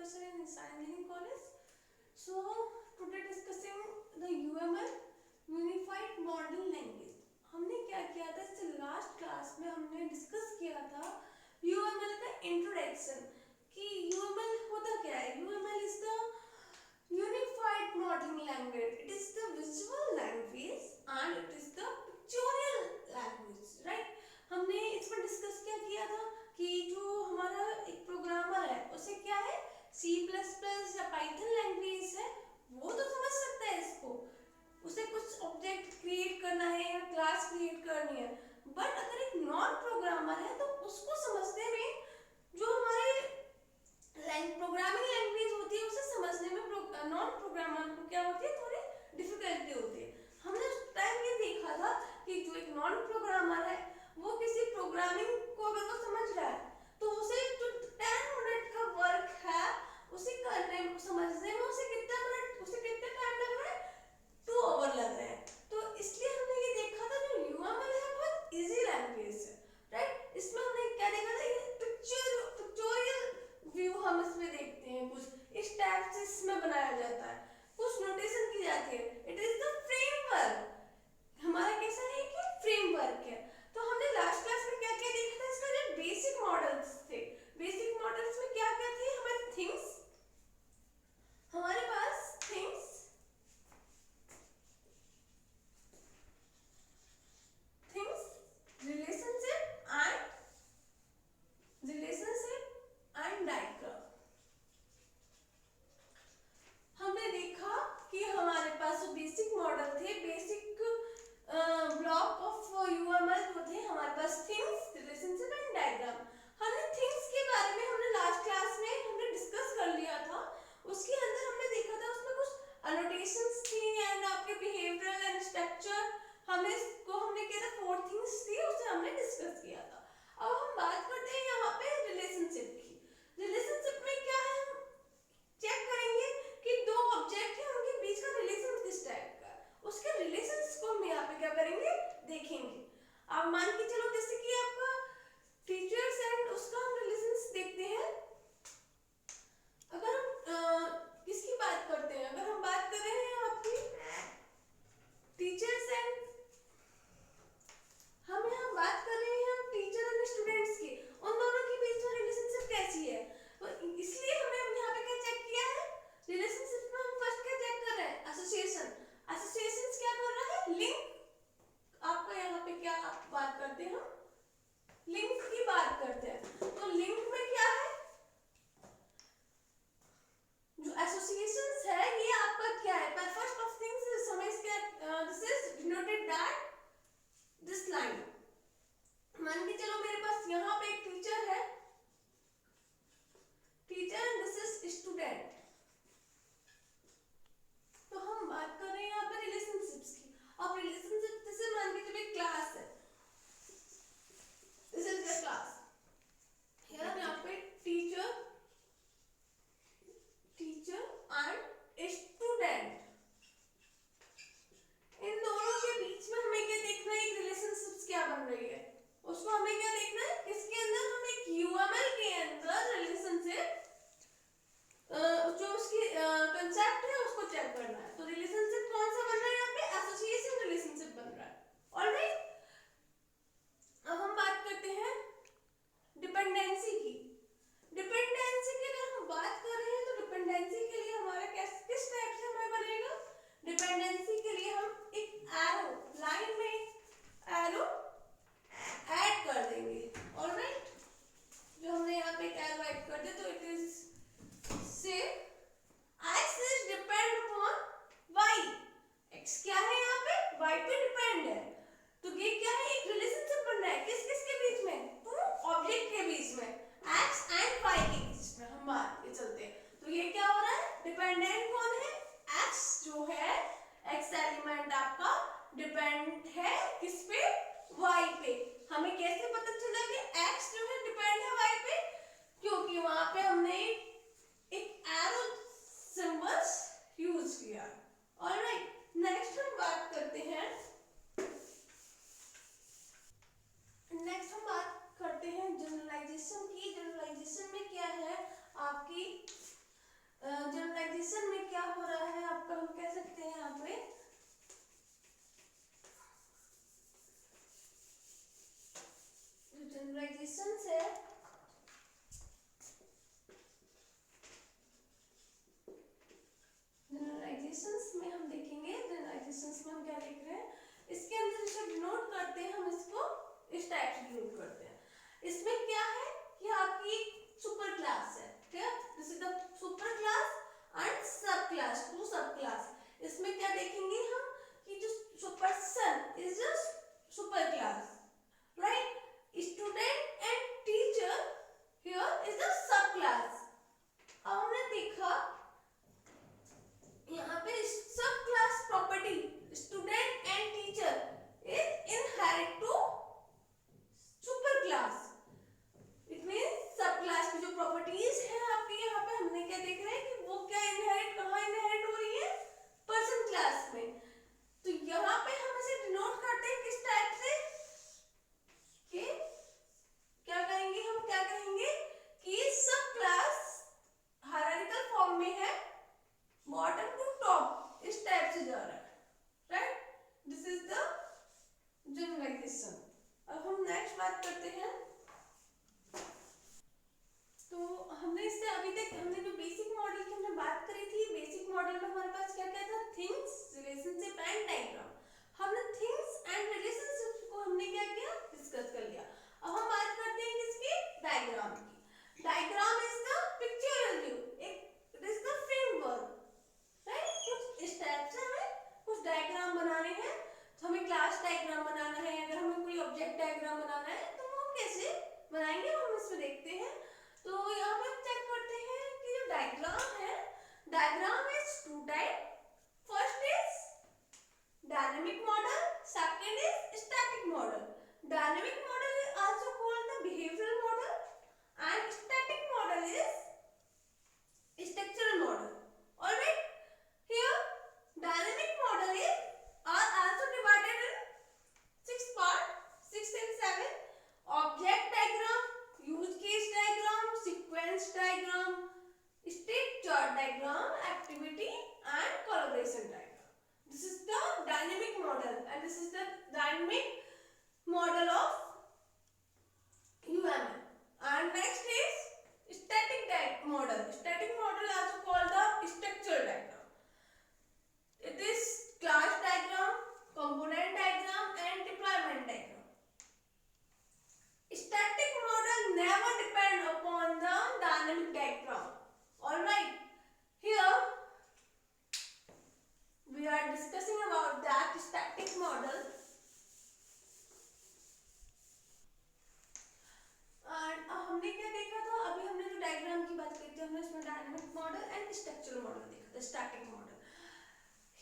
professor in Isar Engineering College. So today discussing the UML Unified Modeling Language. हमने क्या किया था, इससे लास्ट क्लास में हमने डिस्कस किया था UML का इंट्रोडक्शन कि UML होता क्या है. UML is the Unified Modeling Language. It is the visual language and it is the pictorial language, right? हमने इसमें डिस्कस क्या किया था कि जो हमारा एक प्रोग्रामर है उसे क्या है C++ या पाइथन लैंग्वेज है वो तो समझ सकता है इसको, उसे कुछ ऑब्जेक्ट क्रिएट करना है या क्लास क्रिएट करनी है. बट अगर एक नॉन प्रोग्रामर है तो उसको समझने में जो हमारे प्रोग्रामिंग लैंग्वेज होती है उसे समझने में नॉन प्रोग्रामर को क्या होती है, थोड़ी डिफिकल्टी होती है. हमने उस टाइम ये देखा था कि जो एक नॉन प्रोग्रामर है वो किसी प्रोग्रामिंग को अगर वो समझ रहा है तो उसे जो 10 मिनट का वर्क है उसे करने समझने में उसे कितना टाइम लग रहा है, 2 आवर लग रहा है. तो इसलिए हमने ये देखा था जो UML है बहुत इजी लैंग्वेज है, राइट. इसमें हमने क्या देखा था, ये पिक्चोरियल व्यू हम इसमें देखते हैं, कुछ इस टाइप से इसमें बनाया जाता है, कुछ नोटेशन की जाती है. It is the framework. हमारा कैसा है कि फ्रेमवर्क है. तो हमने लास्ट क्लास में क्या क्या देखा था, इसका जो बेसिक मॉडल्स थे, बेसिक मॉडल्स में क्या क्या थे हमारे थिंग्स, हमारे पास थिंग्स, रिलेशनशिप एंड डायग्राम. हमने देखा कि हमारे पास जो बेसिक मॉडल थे, बेसिक ब्लॉक ऑफ UML जो थे, हमारे पास थिंग्स, रिलेशनशिप एंड डायग्राम. हमने थिंग्स के बारे में हमने लास्ट क्लास में हमने डिस्कस कर लिया था. उसके अंदर हमने देखा था उसमें कुछ एनोटेशंस थी एंड आपके बिहेवियरल एंड स्ट्रक्चर, हमने इसको हमने किया था 4 थिंग्स थी, उसे हमने डिस्कस किया था. अब हम बात करते हैं यहाँ पे रिलेशनशिप की. रिलेशनशिप में क्या है, हम चेक करेंगे कि 2 ऑब्जेक्ट हैं, उनके बीच का रिलेशन किस टाइप का है, उसके रिलेशंस को हम यहाँ पे क्या करेंगे, देखेंगे. आप मान के चलो जैसे कि आपका टीचर्स एंड उसका हम रिलेशंस देखते हैं. अगर हम किसकी बात करते हैं, अगर हम बात कर रहे हैं आपकी टीचर्स एंड, हम यहाँ बात कर रहे हैं टीचर एंड स्टूडेंट्स की, उन दोनों के बीच में रिलेशनशिप कैसी है. तो इसलिए हमने यहाँ पे क्या चेक किया है, रिलेशनशिप में हम फर्स्ट क्या चेक कर रहे हैं, एसोसिएशन. एसोसिएशंस क्या कर रहा है, लिंक. आपका यहाँ पे क्या बात करते हैं, हम लिंक की बात करते हैं. तो लिंक में क्या है, जो एसोसिएशंस है ये आपका क्या है, फर्स्ट ऑफ थिंग्स समझ के this is denoted that this line. मान के चलो मेरे पास यहाँ पे एक टीचर है, teacher and this is student. तो हम बात कर रहे हैं यहाँ पे रिलेशनशिप्स की. अब रिलेशनशिप जैसे मान के चलो एक क्लास है, दिस इज द क्लास. यहाँ पे टीचर एंड स्टूडेंट, इन दोनों के बीच में हमें क्या देखना है, एक रिलेशनशिप्स क्या बन रही है, उसको हमें क्या देखना है, किसके अंदर, हम एक UML के अंदर रिलेशनशिप जो जनरलाइजेशन है। जनरलाइजेशंस में हम देखेंगे, जनरलाइजेशंस में हम क्या देख रहे हैं, इसके अंदर जब डिनोट करते हैं हम इसको इस टाइप से डिनोट करते हैं। इसमें क्या है कि आपकी सुपर क्लास है, ठीक है, this is the super class and sub class, to sub class. इसमें क्या देखेंगे हम कि जो person is just super class, right, student and teacher here is the sub class. अब हमने देखा यहाँ पे sub class property student and teacher is inherit to super class. It means sub class की जो प्रॉपर्टीज है आपके यहाँ पे हमने क्या देख रहे हैं कि वो क्या इनहेरिट, कहाँ इनहेरिट हो रही है, पर्सन क्लास में। तो यहाँ पे हम इसे डिनोट करते हैं किस टाइप से, कि क्या करेंगे हम, क्या कहेंगे कि सब क्लास हायरार्किकल फॉर्म में है, बॉटम टू टॉप इस टाइप से जा रहा है, right, this is the generalisation. अब हम नेक्स्ट बात करते हैं। तो हमने इससे अभी तक हमने जो बेसिक मॉडल की हमने बात करी थी, बेसिक मॉडल में हमारे पास क्या क्या था, थिंग्स, रिलेशनशिप एंड डायग्राम। हमने थिंग्स एंड रिलेशनशिप को हमने क्या किया, डिस्कस कर लिया। अब हम बात करते हैं किसकी, डायग्राम की। Diagram is the pictorial view, it is the framework, right. कुछ इस टाइप से हमें कुछ डायग्राम बनाने हैं। तो हमें क्लास डायग्राम बनाना है, अगर हमें कोई ऑब्जेक्ट डायग्राम बनाना है तो हम कैसे बनाएंगे, हम इसमें देखते हैं। तो यहाँ पे हम चेक करते हैं कि जो डायग्राम है, diagram is two type, first is dynamic model, second is static model. Dynamic model is also called the behavioural model and static model is structural model. Alright, here dynamic model are also divided in 6 parts, 6 and 7: object diagram, use case diagram, sequence diagram, state chart diagram, activity and collaboration diagram. This is the dynamic model and this is the dynamic model of UML. And next is static model. Static model also called the structure diagram. It is class diagram, component diagram and deployment diagram. Static model never depend upon the dynamic diagram. Alright, here we are discussing about that static model. And हमने क्या देखा था, अभी हमने जो diagram की बात करी थी, हमने इसमें dynamic model and structural model देखा था, static model.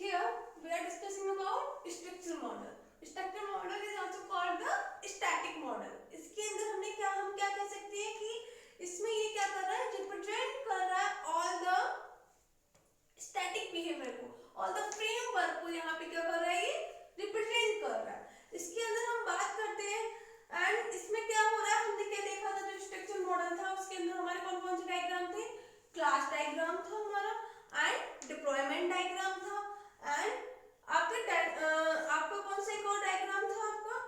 Here we are discussing about structural model. Structural model is also called the static model. इसके अंदर हमने क्या, हम क्या कह सकते हैं कि इसमें ये क्या कर रहा है, रिप्रेजेंट कर रहा है all the static behavior को, all the framework को यहाँ पे क्या कर रहा है, ये रिप्रेजेंट कर रहा है। इसके अंदर हम बात करते हैं एंड इसमें क्या हो रहा है, हमने क्या देखा था, जो स्ट्रक्चरल मॉडल था उसके अंदर हमारे कौन कौन से डायग्राम थे, क्लास डायग्राम था हमारा एंड डिप्लॉयमेंट डायग्राम था एंड आपका कौन सा एक और डायग्राम था आपका,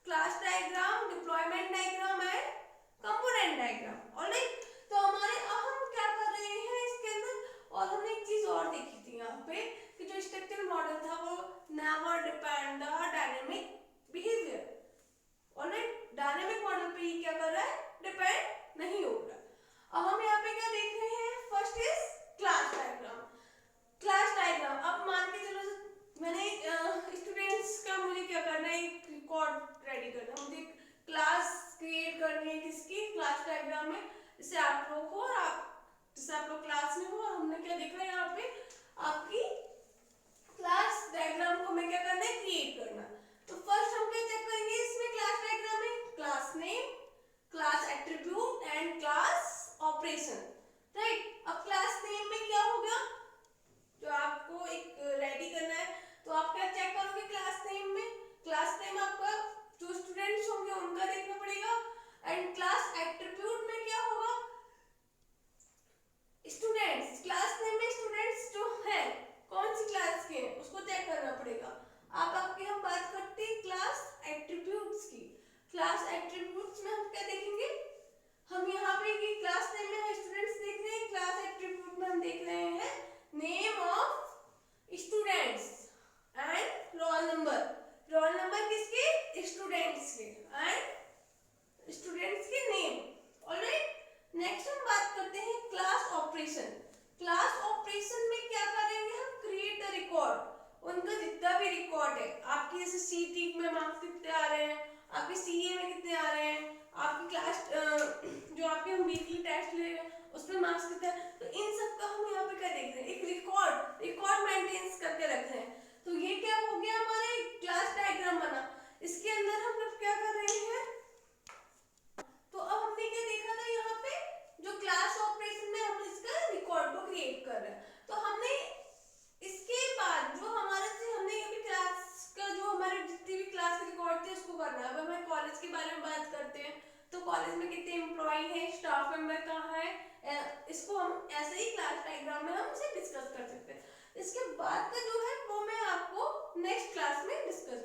class diagram, deployment diagram and component diagram. Alright, तो हमारे अब हम क्या कर रहे हैं इसके अंदर, और हमने एक चीज और देखी थी यहाँ पे कि जो स्ट्रक्चरल मॉडल था वो never depend the dynamic behaviour. Alright, dynamic model पे ये क्या कर रहा है, डिपेंड नहीं हो रहा। अब हम यहाँ पे क्या देख रहे हैं, first is class diagram. Class diagram, अब मान के चलो मैंने स्टूडेंट्स का मुझे क्या करना है, एक रिकॉर्ड रेडी करना है, मुझे क्लास क्रिएट करनी है किसकी, क्लास डायग्राम में, जैसे आप लोग हो और जैसे आप लोग क्लास में हो और हमने क्या देखा है यहाँ पे, आपकी क्लास डायग्राम को हमें क्या करना है, क्रिएट करना। तो फर्स्ट हम क्या चेक करेंगे इसमें क्लास डायग्राम में, class name, class attribute and class operation, right. अब क्लास नेम में क्या होगा, जो आपको एक रेडी करना है, तो आप क्या चेक करोगे क्लास नेम में, क्लास नेम आपका जो स्टूडेंट्स होंगे उनका देखना पड़ेगा एंड क्लास एट्रीब्यूट में क्या होगा, स्टूडेंट्स, क्लास नेम में स्टूडेंट्स जो है कौन सी क्लास के हैं उसको चेक करना पड़ेगा। आप आपके हम बात करते हैं क्लास एट्रीब्यूट्स की। क्लास एट्रीब्यूट्स में हम क्या हम वीकली टेस्ट ले रहे हैं, उस पर मार्क्स कितने हैं, तो इन सब का हम यहाँ पे क्या देख रहे हैं, एक रिकॉर्ड मेंटेन करके रख रहे हैं। तो ये क्या हो गया, हमारा एक क्लास डायग्राम बना। इसके अंदर हम लोग क्या कर रहे हैं, तो अब हमने क्या देखा था, यहाँ पे जो क्लास ऑपरेशन में हम इसका रिकॉर्ड को क्रिएट कर रहे हैं। तो हमने इसके बाद जो हमारे से हमने अभी क्लास का जो हमारे जितनी भी क्लास के रिकॉर्ड थे उसको करना है। अब हमें कॉलेज के बारे में बात करते हैं, तो कॉलेज में कितने एम्प्लॉय हैं, स्टाफ मेंबर कहाँ है, इसको हम ऐसे ही क्लास डायग्राम में हम इसे डिस्कस कर सकते हैं। इसके बाद का जो है वो मैं आपको नेक्स्ट क्लास में डिस्कस